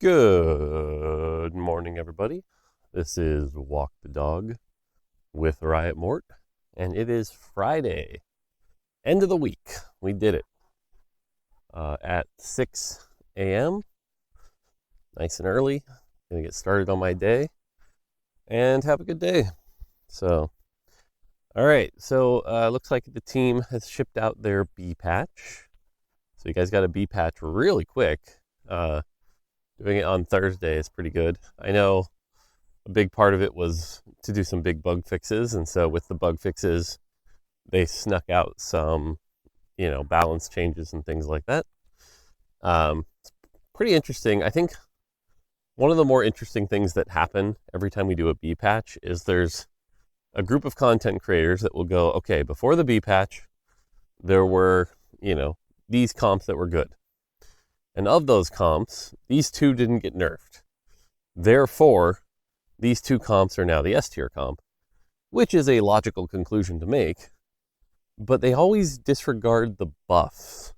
Good morning, everybody. This is Walk the Dog with Riot Mort, and it is Friday, end of the week. We did it at 6 a.m., nice and early. Gonna get started on my day and have a good day. So, all right. So, looks like the team has shipped out their B patch. So, you guys got a B patch really quick. Doing it on Thursday is pretty good. I know a big part of it was to do some big bug fixes. And so with the bug fixes, they snuck out some, balance changes and things like that. It's pretty interesting. I think one of the more interesting things that happen every time we do a B patch is there's a group of content creators that will go, okay, before the B patch, there were, these comps that were good. And of those comps, these two didn't get nerfed. Therefore, these two comps are now the S tier comp, which is a logical conclusion to make, but they always disregard the buffs.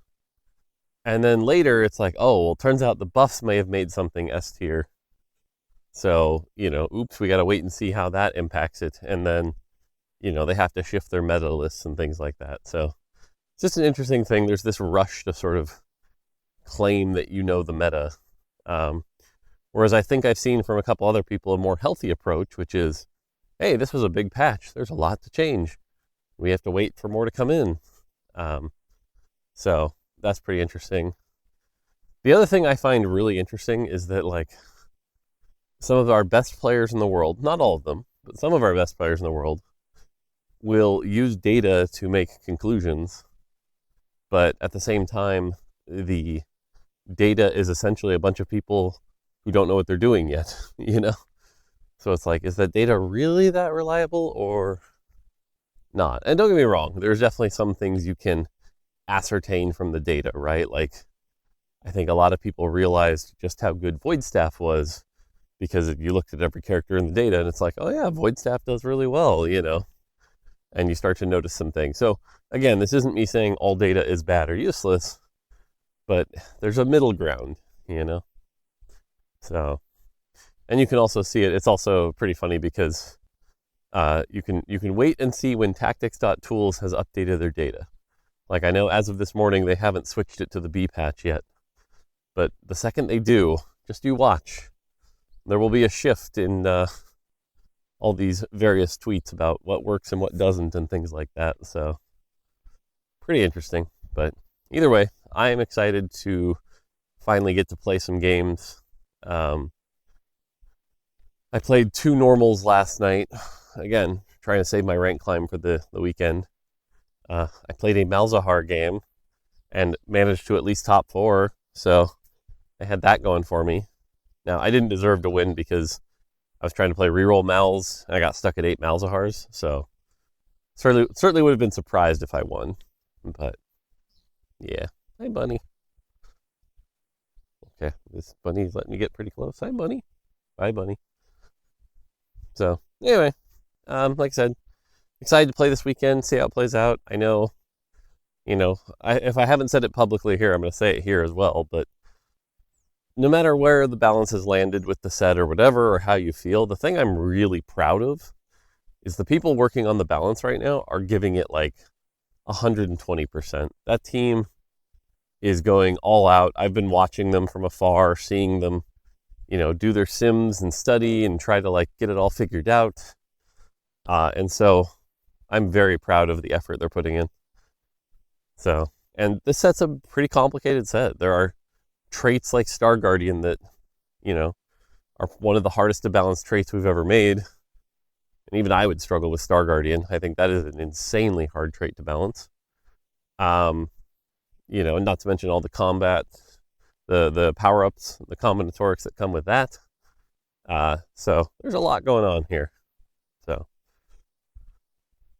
And then later it's like, oh, well, turns out the buffs may have made something S tier. So, oops, we got to wait and see how that impacts it. And then, they have to shift their meta lists and things like that. So it's just an interesting thing. There's this rush to sort of claim that the meta. Whereas I think I've seen from a couple other people a more healthy approach, which is, hey, this was a big patch. There's a lot to change. We have to wait for more to come in. So that's pretty interesting. The other thing I find really interesting is that, like, some of our best players in the world, not all of them, but some of our best players in the world will use data to make conclusions. But at the same time, the data is essentially a bunch of people who don't know what they're doing yet, So it's like, is that data really that reliable or not? And don't get me wrong, there's definitely some things you can ascertain from the data, right? Like, I think a lot of people realized just how good Void Staff was because you looked at every character in the data and it's like, oh yeah, Void Staff does really well, and you start to notice some things. So again, this isn't me saying all data is bad or useless, but there's a middle ground, So, and you can also see it. It's also pretty funny because you can wait and see when tactics.tools has updated their data. Like, I know as of this morning they haven't switched it to the B patch yet, but the second they do, just you watch. There will be a shift in all these various tweets about what works and what doesn't and things like that. So pretty interesting. But either way, I am excited to finally get to play some games. I played 2 normals last night. Again, trying to save my rank climb for the weekend. I played a Malzahar game and managed to at least top 4. So I had that going for me. Now, I didn't deserve to win because I was trying to play reroll Malz and I got stuck at 8 Malzahars. So certainly would have been surprised if I won. But yeah. Hi, Bunny. Okay, this bunny's letting me get pretty close. Hi, Bunny. Bye, Bunny. So anyway, like I said, excited to play this weekend, see how it plays out. I know, if I haven't said it publicly here, I'm going to say it here as well. But no matter where the balance has landed with the set or whatever, or how you feel, the thing I'm really proud of is the people working on the balance right now are giving it like 120%. That team is going all out. I've been watching them from afar, seeing them, do their sims and study and try to like get it all figured out. And so I'm very proud of the effort they're putting in. So, and this set's a pretty complicated set. There are traits like Star Guardian that, are one of the hardest to balance traits we've ever made. And even I would struggle with Star Guardian. I think that is an insanely hard trait to balance. And not to mention all the combat, the power-ups, the combinatorics that come with that. So there's a lot going on here. So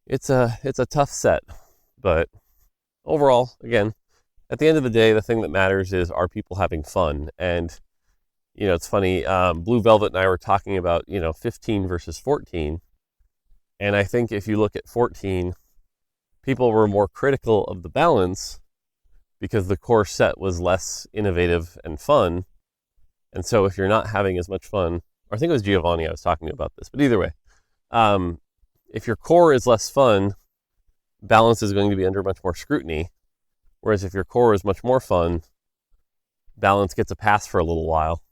it's a tough set, but overall, again, at the end of the day, the thing that matters is, are people having fun? And it's funny. Blue Velvet and I were talking about 15 versus 14, and I think if you look at 14, people were more critical of the balance because the core set was less innovative and fun. And so if you're not having as much fun, or I think it was Giovanni I was talking to about this, but either way, if your core is less fun, balance is going to be under much more scrutiny. Whereas if your core is much more fun, balance gets a pass for a little while.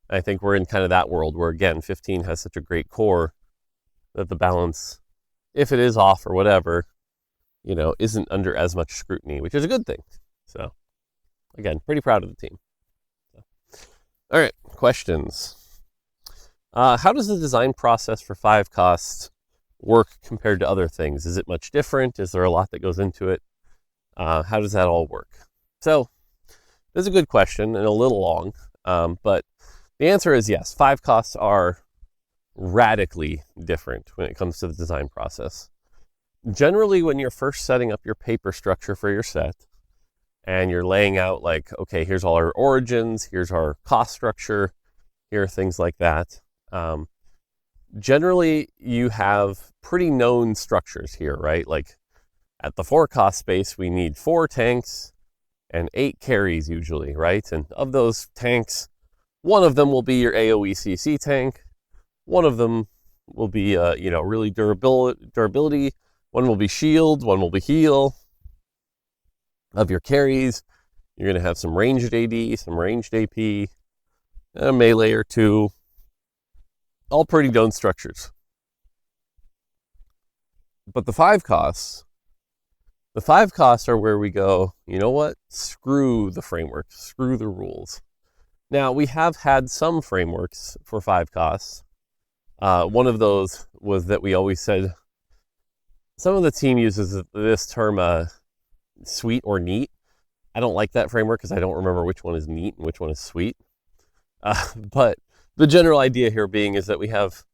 I think we're in kind of that world where, again, 15 has such a great core that the balance, if it is off or whatever, isn't under as much scrutiny, which is a good thing. So, again, pretty proud of the team. All right, questions. How does the design process for 5 costs work compared to other things? Is it much different? Is there a lot that goes into it? How does that all work? So, this is a good question and a little long, but the answer is yes. 5 costs are radically different when it comes to the design process. Generally, when you're first setting up your paper structure for your set, and you're laying out like, okay, here's all our origins, here's our cost structure, here are things like that. Generally, you have pretty known structures here, right? Like at the 4 cost space, we need 4 tanks and 8 carries usually, right? And of those tanks, one of them will be your AoE CC tank. One of them will be, really durability. One will be shield. One will be heal. Of your carries, you're going to have some ranged AD, some ranged AP, a melee or 2. All pretty known structures. But the 5 costs are where we go, you know what? Screw the framework. Screw the rules. Now, we have had some frameworks for 5 costs. One of those was that we always said, some of the team uses this term, sweet or neat. I don't like that framework because I don't remember which one is neat and which one is sweet. But the general idea here being is that we have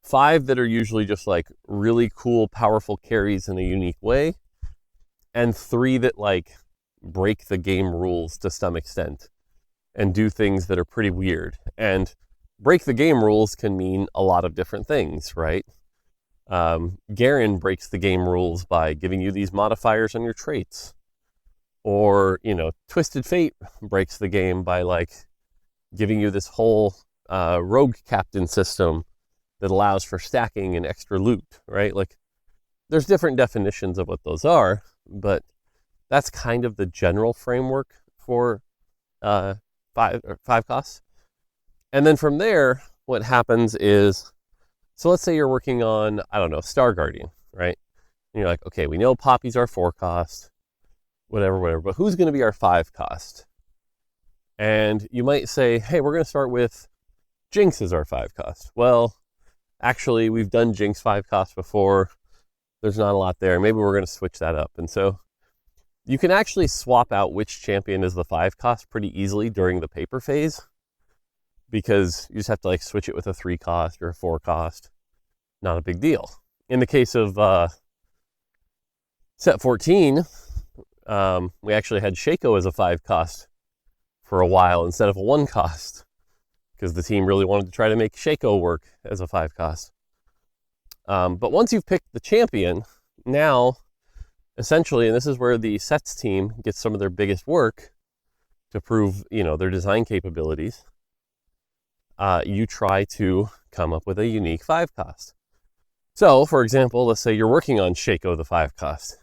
5 that are usually just like really cool, powerful carries in a unique way, and 3 that like break the game rules to some extent and do things that are pretty weird. And break the game rules can mean a lot of different things, right? Garen breaks the game rules by giving you these modifiers on your traits. Or, Twisted Fate breaks the game by like giving you this whole rogue captain system that allows for stacking and extra loot, right? Like there's different definitions of what those are, but that's kind of the general framework for 5 costs. And then from there, what happens is, so let's say you're working on, Star Guardian, right? And you're like, okay, we know Poppy's our 4 cost, whatever, but who's going to be our 5 cost? And you might say, hey, we're going to start with Jinx as our 5 cost. Well, actually, we've done Jinx 5 cost before. There's not a lot there. Maybe we're going to switch that up. And so you can actually swap out which champion is the 5 cost pretty easily during the paper phase, because you just have to like switch it with a 3 cost or a 4 cost. Not a big deal. In the case of set 14, we actually had Shaco as a 5 cost for a while instead of a 1 cost, because the team really wanted to try to make Shaco work as a 5 cost. But once you've picked the champion, now essentially, and this is where the sets team gets some of their biggest work to prove, their design capabilities, you try to come up with a unique 5 cost. So, for example, let's say you're working on Shaco the 5 cost.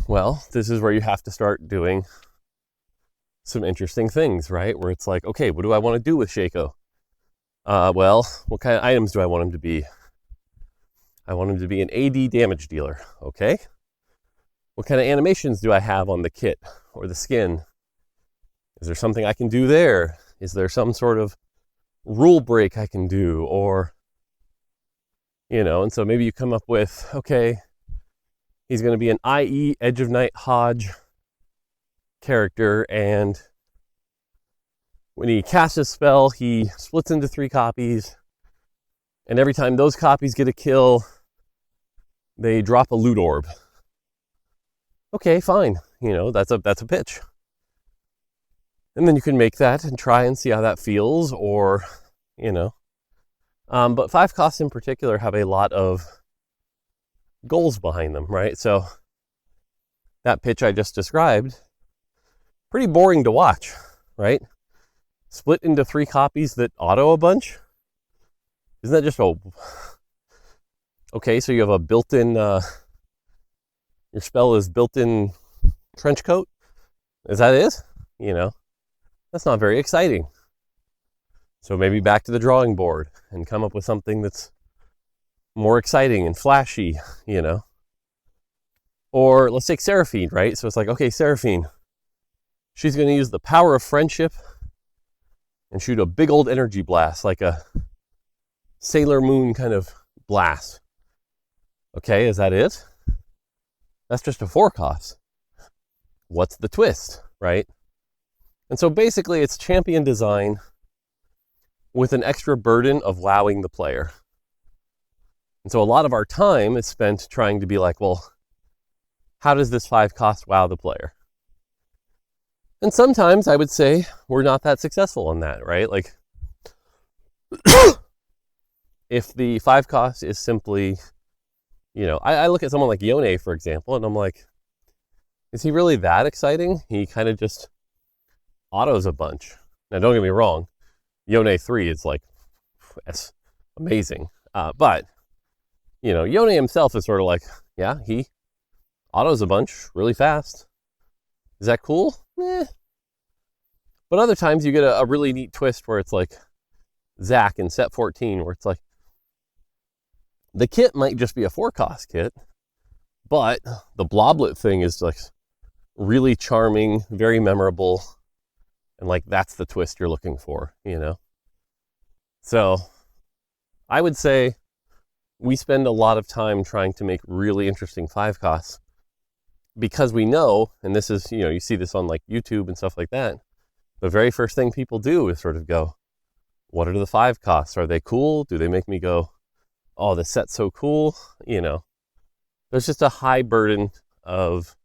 Well, this is where you have to start doing some interesting things, right? Where it's like, okay, what do I want to do with Shaco? Well, what kind of items do I want him to be? I want him to be an AD damage dealer, okay? What kind of animations do I have on the kit or the skin? Is there something I can do there? Is there some sort of rule break I can do? Or, and so maybe you come up with, okay, he's going to be an IE Edge of Night Hodge character, and when he casts a spell, he splits into 3 copies, and every time those copies get a kill, they drop a loot orb. Okay, fine. That's a pitch. And then you can make that and try and see how that feels, or, But 5 costs in particular have a lot of goals behind them, right? So that pitch I just described, pretty boring to watch, right? split into 3 copies that auto a bunch? Isn't that just a... Okay, so you have a built-in... your spell is built-in trench coat? Is that it? You know, that's not very exciting. So maybe back to the drawing board and come up with something that's more exciting and flashy, you know. Or let's take Seraphine, right? So it's like, okay, Seraphine, she's going to use the power of friendship and shoot a big old energy blast, like a Sailor Moon kind of blast. Okay, is that it? That's just a 4 cost. What's the twist, right? And so basically it's champion design with an extra burden of wowing the player. And so a lot of our time is spent trying to be like, well, how does this 5 cost wow the player? And sometimes I would say we're not that successful in that, right? Like, if the 5 cost is simply, you know, I look at someone like Yone, for example, and I'm like, is he really that exciting? He kind of just autos a bunch. Now, don't get me wrong, Yone 3 is like, that's amazing. But, you know, Yone himself is sort of like, yeah, he autos a bunch really fast. Is that cool? Eh. But other times you get a really neat twist where it's like Zach in set 14, where it's like, the kit might just be a 4 cost kit, but the bloblet thing is like really charming, very memorable, and like that's the twist you're looking for, you know? So I would say we spend a lot of time trying to make really interesting 5 costs because we know, and this is, you know, you see this on like YouTube and stuff like that, the very first thing people do is sort of go, what are the 5 costs? Are they cool? Do they make me go, oh, the set's so cool? You know, there's just a high burden of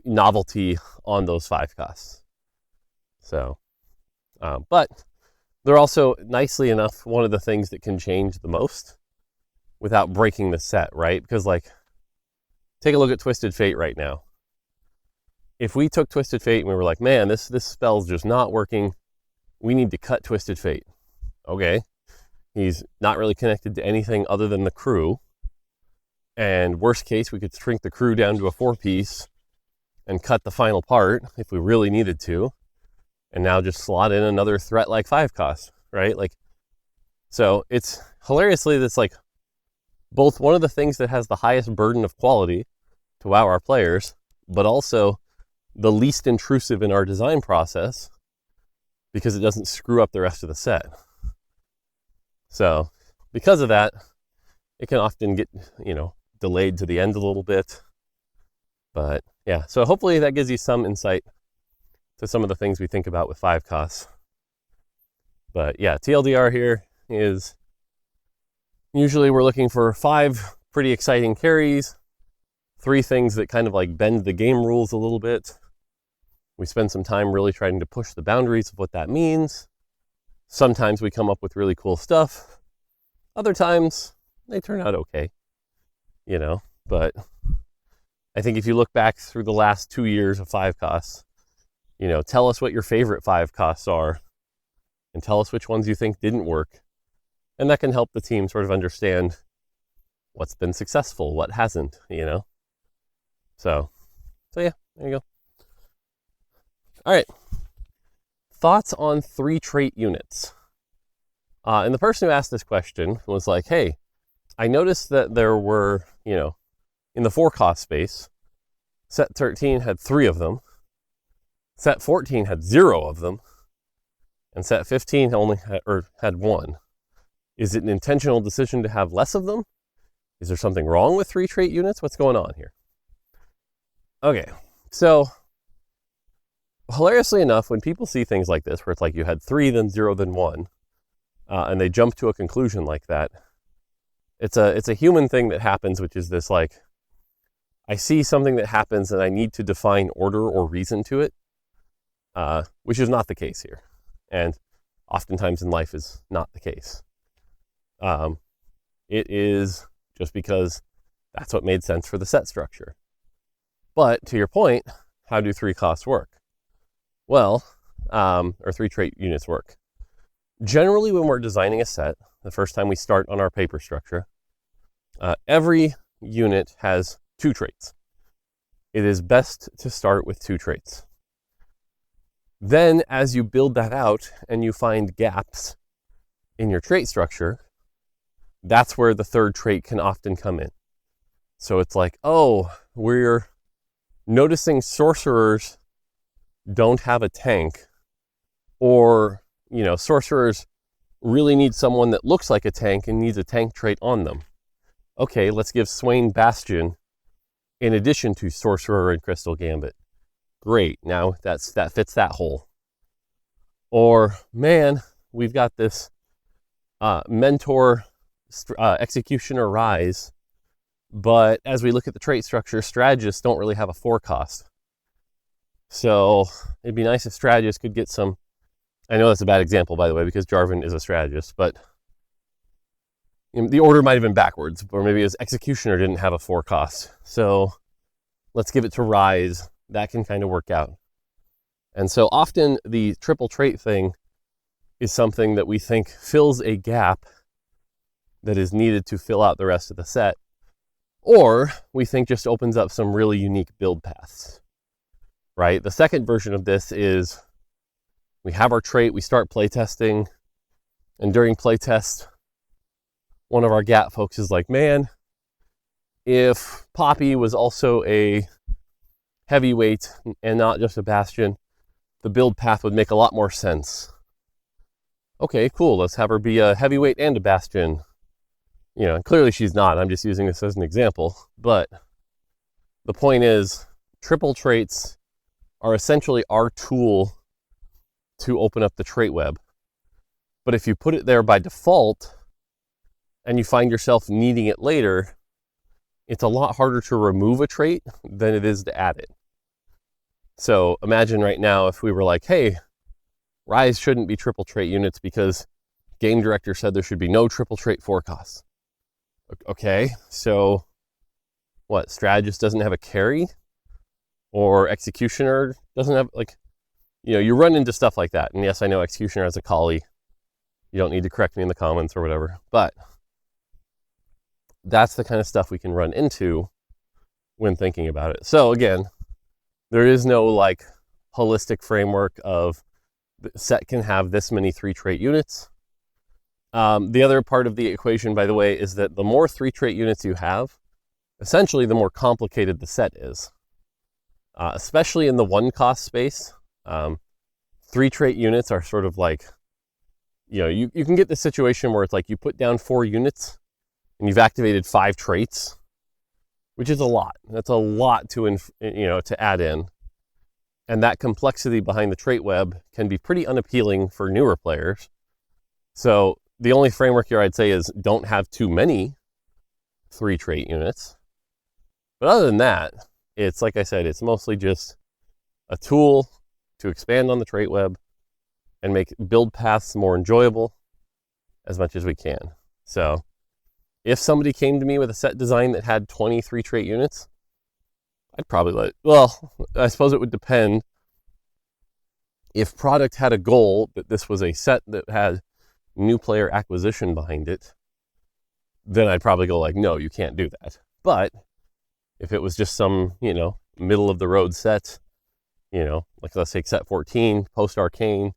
novelty on those 5 costs. So, but they're also, nicely enough, one of the things that can change the most without breaking the set, right? Because like, take a look at Twisted Fate right now. If we took Twisted Fate and we were like, man, this spell's just not working, we need to cut Twisted Fate. Okay. He's not really connected to anything other than the crew. And worst case, we could shrink the crew down to a 4-piece and cut the final part if we really needed to. And now just slot in another threat like 5 cost, right? Like, so it's hilariously, that's like both one of the things that has the highest burden of quality to wow our players, but also the least intrusive in our design process because it doesn't screw up the rest of the set. So because of that, it can often get, you know, delayed to the end a little bit. But yeah, so hopefully that gives you some insight to some of the things we think about with 5 costs. But yeah, TLDR here is usually we're looking for 5 pretty exciting carries, 3 things that kind of like bend the game rules a little bit. We spend some time really trying to push the boundaries of what that means. Sometimes we come up with really cool stuff. Other times they turn out okay, you know, but I think if you look back through the last 2 years of 5 costs, you know, tell us what your favorite 5 costs are and tell us which ones you think didn't work. And that can help the team sort of understand what's been successful, what hasn't, you know? So yeah, there you go. All right. Thoughts on 3 trait units. And the person who asked this question was like, hey, I noticed that there were, you know, in the 4 cost space, set 13 had 3 of them, set 14 had 0 of them, and set 15 only had 1. Is it an intentional decision to have less of them? Is there something wrong with 3 trait units? What's going on here? Okay, so hilariously enough, when people see things like this, where it's like you had 3, then 0, then 1, and they jump to a conclusion like that, it's a human thing that happens, which is this like, I see something that happens and I need to define order or reason to it, which is not the case here. And oftentimes in life is not the case. It is just because that's what made sense for the set structure. But to your point, how do 3 costs work? Well, or 3 trait units work. Generally, when we're designing a set, the first time we start on our paper structure, every unit has 2 traits. It is best to start with 2 traits. Then, as you build that out and you find gaps in your trait structure, that's where the 3rd trait can often come in. So it's like, oh, we're noticing sorcerers don't have a tank, or, sorcerers really need someone that looks like a tank and needs a tank trait on them. Okay, let's give Swain Bastion in addition to Sorcerer and Crystal Gambit. Great, now that fits that hole. Or, man, we've got this Mentor Executioner Rise, but as we look at the trait structure, strategists don't really have a 4 cost. So it'd be nice if strategists could get some. I know that's a bad example, by the way, because Jarvan is a strategist, but the order might have been backwards, or maybe his Executioner didn't have a 4 cost. So let's give it to Rise. That can kind of work out. And so often the triple trait thing is something that we think fills a gap that is needed to fill out the rest of the set, or we think just opens up some really unique build paths, right? The second version of this is we have our trait, we start playtesting, and during playtest, one of our GAT folks is like, man, if Poppy was also a heavyweight and not just a Bastion, the build path would make a lot more sense. Okay, cool, let's have her be a heavyweight and a Bastion. And clearly she's not, I'm just using this as an example, but the point is, triple traits are essentially our tool to open up the trait web. But if you put it there by default and you find yourself needing it later, it's a lot harder to remove a trait than it is to add it. So imagine right now if we were like, hey, Rise shouldn't be triple trait units because game director said there should be no triple trait 4 costs. Okay, so what, strategist doesn't have a carry? Or executioner doesn't have, you run into stuff like that. And yes, I know executioner has a collie. You don't need to correct me in the comments or whatever, but that's the kind of stuff we can run into when thinking about it. So again, there is no holistic framework of the set can have this many 3 trait units. The other part of the equation, by the way, is that the more 3 trait units you have, essentially the more complicated the set is. Especially in the 1 cost space, 3 trait units are sort of like, you can get the situation where it's like you put down 4 units and you've activated 5 traits, which is a lot. That's a lot to add in. And that complexity behind the trait web can be pretty unappealing for newer players. So the only framework here I'd say is don't have too many 3 trait units. But other than that, it's like I said, it's mostly just a tool to expand on the trait web and make build paths more enjoyable as much as we can. So if somebody came to me with a set design that had 23 trait units, I'd probably I suppose it would depend. If product had a goal that this was a set that had new player acquisition behind it, then I'd probably go no, you can't do that. But if it was just some, middle of the road set, let's take set 14, post arcane,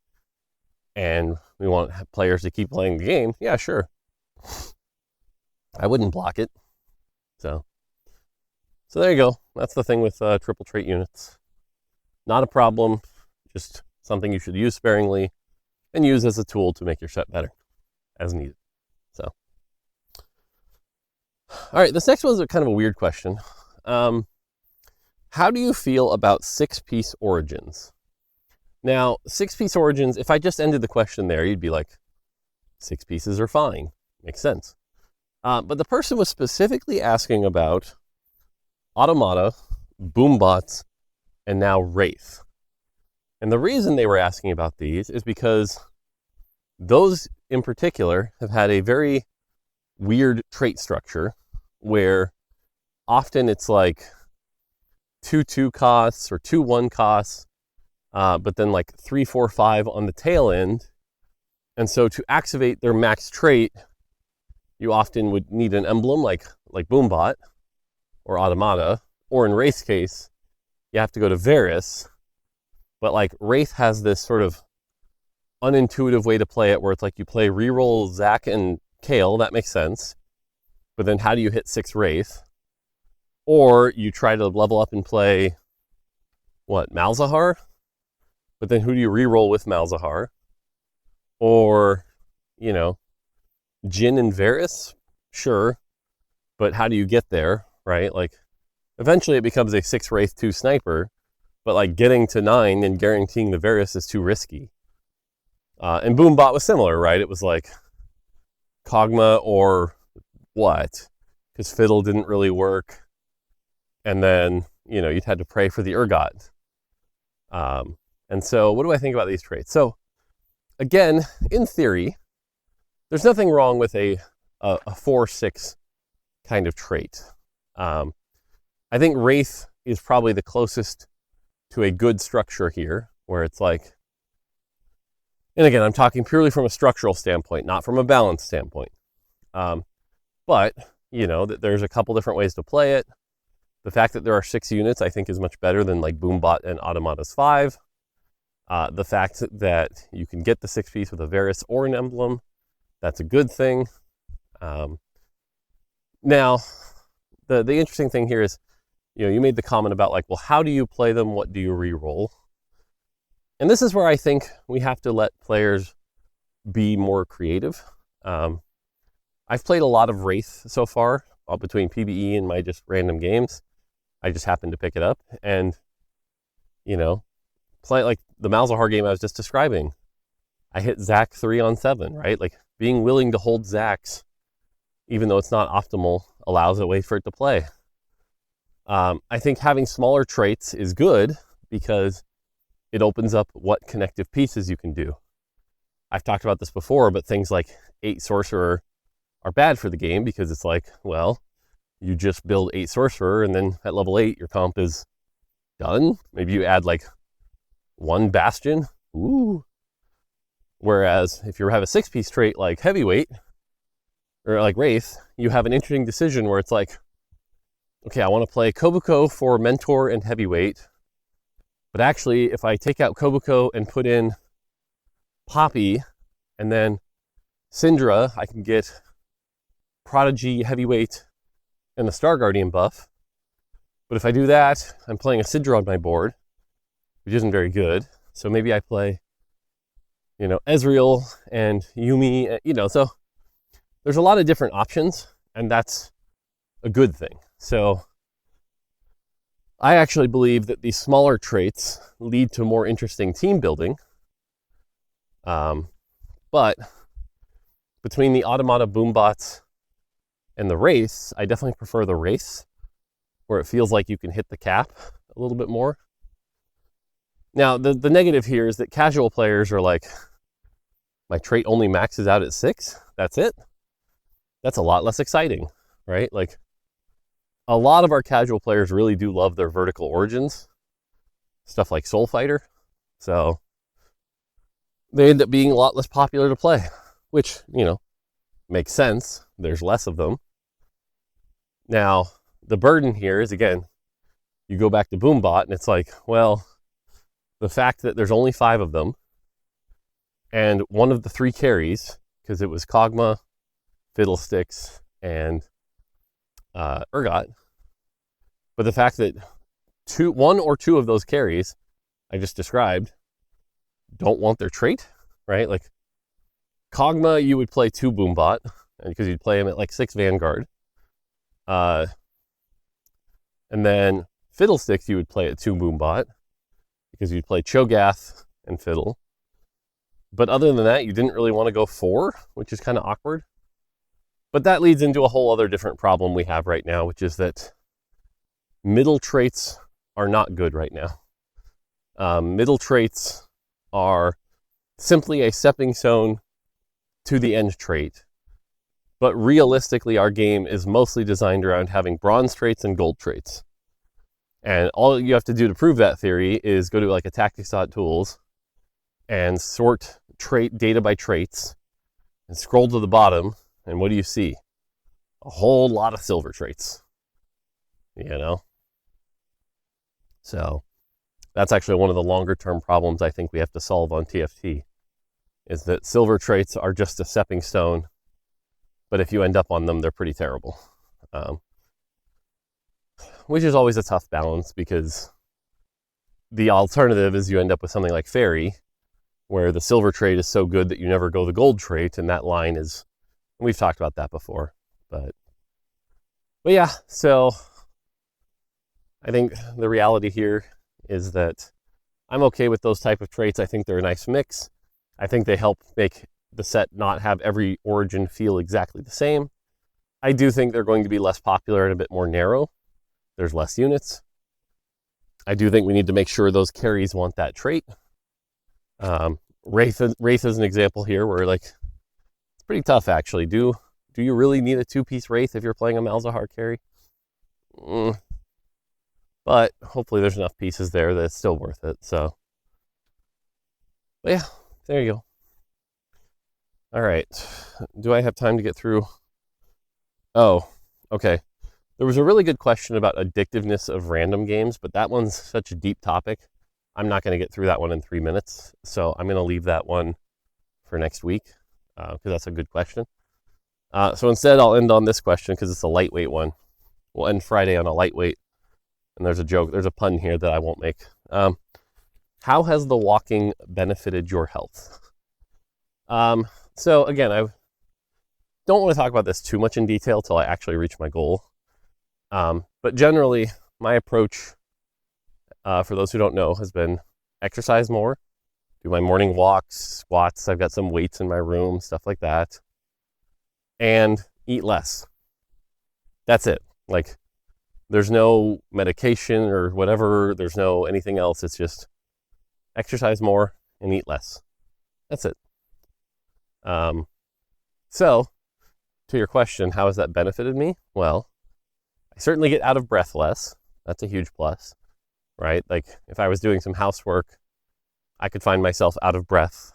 and we want players to keep playing the game, yeah, sure. I wouldn't block it. So there you go. That's the thing with triple trait units. Not a problem, just something you should use sparingly and use as a tool to make your set better as needed. So, all right, this next one's kind of a weird question. How do you feel about 6-piece origins? Now, 6-piece origins, if I just ended the question there, you'd be like, 6 pieces are fine. Makes sense. But the person was specifically asking about Automata, Boombots, and now Wraith. And the reason they were asking about these is because those in particular have had a very weird trait structure where often it's like 2/2 costs or 2/1 costs. but then like 3, 4, 5 on the tail end. And so to activate their max trait, you often would need an emblem like Boombot or Automata, or in Wraith's case, you have to go to Varus. But like Wraith has this sort of unintuitive way to play it where it's like you play reroll Zac and Kale, that makes sense. But then how do you hit 6 Wraith? Or you try to level up and play, Malzahar? But then who do you reroll with Malzahar? Or, Jhin and Varus? Sure. But how do you get there, right? Like, eventually it becomes a 6 Wraith 2 sniper, but like getting to 9 and guaranteeing the Varus is too risky. And Boombot was similar, right? It was like Kog'Maw or what? Because Fiddle didn't really work. And then, you'd had to pray for the Urgot. And so what do I think about these traits? So again, in theory, there's nothing wrong with a 4/6 kind of trait. I think Wraith is probably the closest to a good structure here, where it's like, and again, I'm talking purely from a structural standpoint, not from a balance standpoint. But, there's a couple different ways to play it. The fact that there are 6 units, I think, is much better than like Boombot and Automata's 5. The fact that you can get the 6-piece with a Varus or an emblem, that's a good thing. Now, the interesting thing here is, you made the comment about like, well, how do you play them? What do you re-roll? And this is where I think we have to let players be more creative. I've played a lot of Wraith so far, all between PBE and my just random games. I just happened to pick it up and, play like the Malzahar game I was just describing. I hit Zac 3 on 7, right? Like being willing to hold Zacs, even though it's not optimal, allows a way for it to play. I think having smaller traits is good because it opens up what connective pieces you can do. I've talked about this before, but things like 8 Sorcerer are bad for the game because it's like, well, you just build 8 Sorcerer and then at level 8 your comp is done. Maybe you add like 1 Bastion. Ooh. Whereas if you have a 6-piece trait like Heavyweight or like Wraith, you have an interesting decision where it's like, okay, I want to play Kobuko for Mentor and Heavyweight, but actually if I take out Kobuko and put in Poppy and then Syndra, I can get Prodigy, Heavyweight, and the Star Guardian buff. But if I do that, I'm playing a Syndra on my board, which isn't very good. So maybe I play, Ezreal and Yumi, so there's a lot of different options, and that's a good thing. So I actually believe that these smaller traits lead to more interesting team building. But between the Automata Boombots and the Wraiths, I definitely prefer the Wraiths, where it feels like you can hit the cap a little bit more. Now, the negative here is that casual players are like, my trait only maxes out at 6. That's it. That's a lot less exciting, right? Like, a lot of our casual players really do love their vertical origins, stuff like Soul Fighter. So they end up being a lot less popular to play, which, makes sense. There's less of them. Now, the burden here is, again, you go back to Boombot and it's like, well, the fact that there's only 5 of them and one of the 3 carries, because it was Kog'Maw, Fiddlesticks, and Urgot, but the fact that 1 or 2 of those carries I just described don't want their trait, right? Like Kog'Maw, you would play 2 Boombot because you'd play him at like 6 Vanguard. And then Fiddlesticks, you would play at 2 Boombot because you'd play Cho'Gath and Fiddle. But other than that, you didn't really want to go 4, which is kind of awkward. But that leads into a whole other different problem we have right now, which is that middle traits are not good right now. Middle traits are simply a stepping stone to the end trait. But realistically, our game is mostly designed around having bronze traits and gold traits. And all you have to do to prove that theory is go to like a tactics.tools and sort trait data by traits and scroll to the bottom. And what do you see? A whole lot of silver traits, you know? So that's actually one of the longer term problems I think we have to solve on TFT, is that silver traits are just a stepping stone, but if you end up on them, they're pretty terrible. Which is always a tough balance, because the alternative is you end up with something like Fairy, where the silver trait is so good that you never go the gold trait, and that line is, we've talked about that before. But yeah, so I think the reality here is that I'm okay with those type of traits. I think they're a nice mix. I think they help make the set not have every origin feel exactly the same. I do think they're going to be less popular and a bit more narrow. There's less units. I do think we need to make sure those carries want that trait. Wraith is an example here where, like, it's pretty tough actually. Do you really need a 2-piece Wraith if you're playing a Malzahar carry? But hopefully there's enough pieces there that it's still worth it. So, but yeah, there you go. All right. Do I have time to get through? Oh, okay. There was a really good question about addictiveness of random games, but that one's such a deep topic. I'm not going to get through that one in 3 minutes. So I'm going to leave that one for next week, because that's a good question. So instead, I'll end on this question because it's a lightweight one. We'll end Friday on a lightweight. And there's a pun here that I won't make. How has the walking benefited your health? So again, I don't want to talk about this too much in detail till I actually reach my goal. But generally, my approach, for those who don't know, has been exercise more, do my morning walks, squats. I've got some weights in my room, stuff like that, and eat less. That's it. Like, there's no medication or whatever. There's no anything else. It's just exercise more and eat less. That's it. So, to your question, how has that benefited me? Well, I certainly get out of breath less. That's a huge plus, right? Like, if I was doing some housework, I could find myself out of breath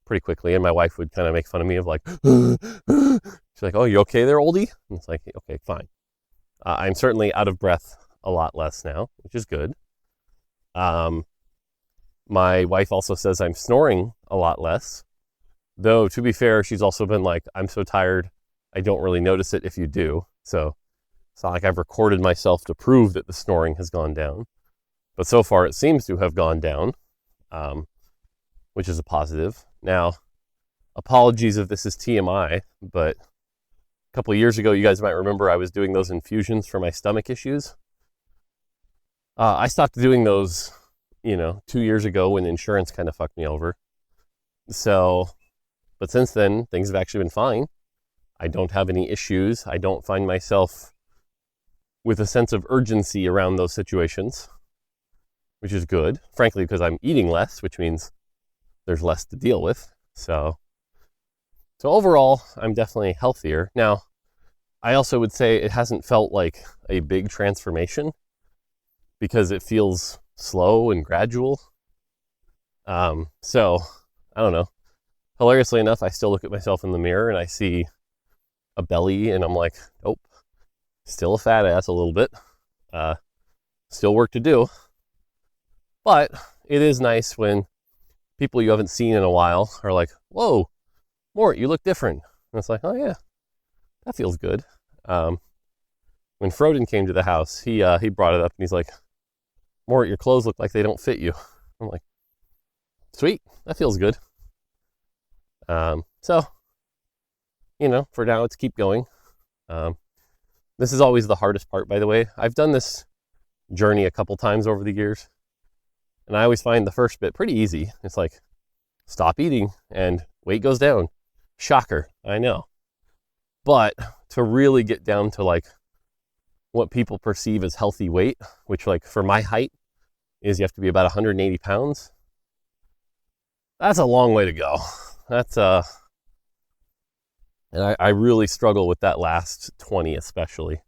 pretty quickly, and my wife would kind of make fun of me of like, she's like, "Oh, you okay there, oldie?" And it's like, okay, fine. I'm certainly out of breath a lot less now, which is good. My wife also says I'm snoring a lot less, though to be fair, she's also been like, "I'm so tired, I don't really notice it if you do." So it's not like I've recorded myself to prove that the snoring has gone down, but so far it seems to have gone down, which is a positive. Now, apologies if this is TMI, but a couple of years ago, you guys might remember I was doing those infusions for my stomach issues. I stopped doing those, 2 years ago when insurance kind of fucked me over. So, but since then, things have actually been fine. I don't have any issues. I don't find myself with a sense of urgency around those situations, which is good, frankly, because I'm eating less, which means there's less to deal with. So overall, I'm definitely healthier. Now, I also would say it hasn't felt like a big transformation because it feels slow and gradual. So, I don't know. Hilariously enough, I still look at myself in the mirror and I see a belly and I'm like, oh, still a fat ass a little bit. Still work to do. But it is nice when people you haven't seen in a while are like, "Whoa, Mort, you look different." And it's like, oh yeah, that feels good. When Froden came to the house, he brought it up and he's like, "Mort, your clothes look like they don't fit you." I'm like, sweet, that feels good. So, for now, it's keep going. This is always the hardest part, by the way. I've done this journey a couple times over the years, and I always find the first bit pretty easy. It's like, stop eating and weight goes down. Shocker, I know. But to really get down to like what people perceive as healthy weight, which like for my height is you have to be about 180 pounds. That's a long way to go. That's and I really struggle with that last 20 especially.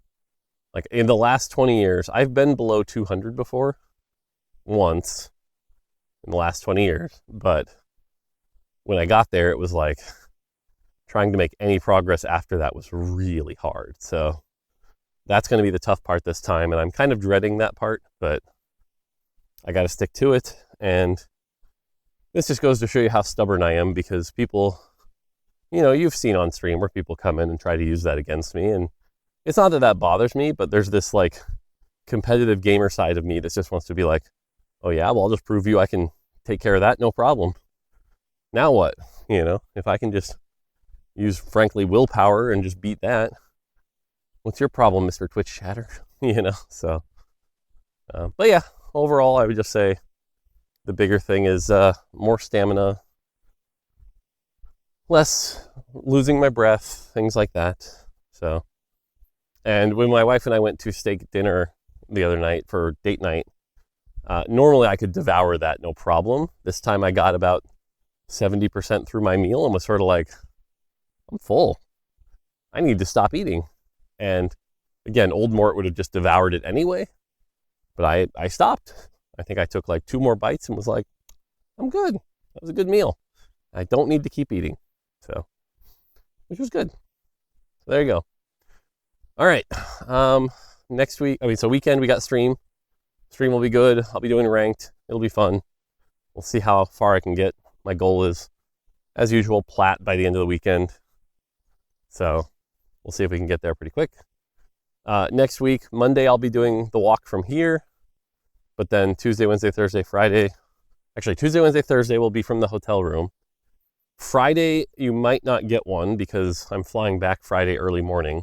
Like in the last 20 years, I've been below 200 before, once in the last 20 years. But when I got there, it was like trying to make any progress after that was really hard. So that's going to be the tough part this time. And I'm kind of dreading that part, but I got to stick to it. And this just goes to show you how stubborn I am, because people, you've seen on stream where people come in and try to use that against me. And it's not that that bothers me, but there's this like competitive gamer side of me that just wants to be like, oh yeah, well, I'll just prove you I can take care of that. No problem. Now what? If I can just use, frankly, willpower and just beat that, what's your problem, Mr. Twitch chatter? So, but yeah, overall, I would just say the bigger thing is more stamina, less losing my breath, things like that. So, and when my wife and I went to steak dinner the other night for date night, normally I could devour that no problem. This time I got about 70% through my meal and was sort of like, I'm full. I need to stop eating. And again, old Mort would have just devoured it anyway, but I stopped. I think I took like 2 more bites and was like, I'm good. That was a good meal. I don't need to keep eating. So, which was good. So there you go. All right. Next week, so weekend we got stream. Stream will be good. I'll be doing ranked. It'll be fun. We'll see how far I can get. My goal is, as usual, plat by the end of the weekend. So we'll see if we can get there pretty quick. Next week, Monday, I'll be doing the walk from here. But then Tuesday, Wednesday, Thursday, Friday. Actually, Tuesday, Wednesday, Thursday will be from the hotel room. Friday, you might not get one because I'm flying back Friday early morning.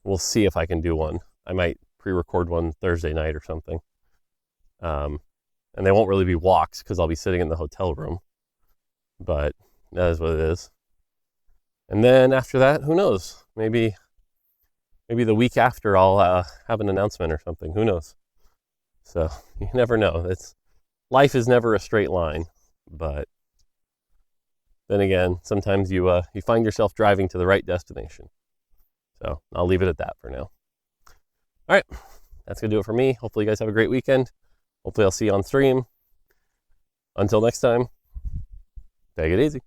We'll see if I can do one. I might pre-record one Thursday night or something. And they won't really be walks because I'll be sitting in the hotel room. But that is what it is. And then after that, who knows? Maybe the week after I'll have an announcement or something. Who knows? So you never know. Life is never a straight line. But then again, sometimes you find yourself driving to the right destination. So I'll leave it at that for now. All right, that's going to do it for me. Hopefully you guys have a great weekend. Hopefully I'll see you on stream. Until next time, take it easy.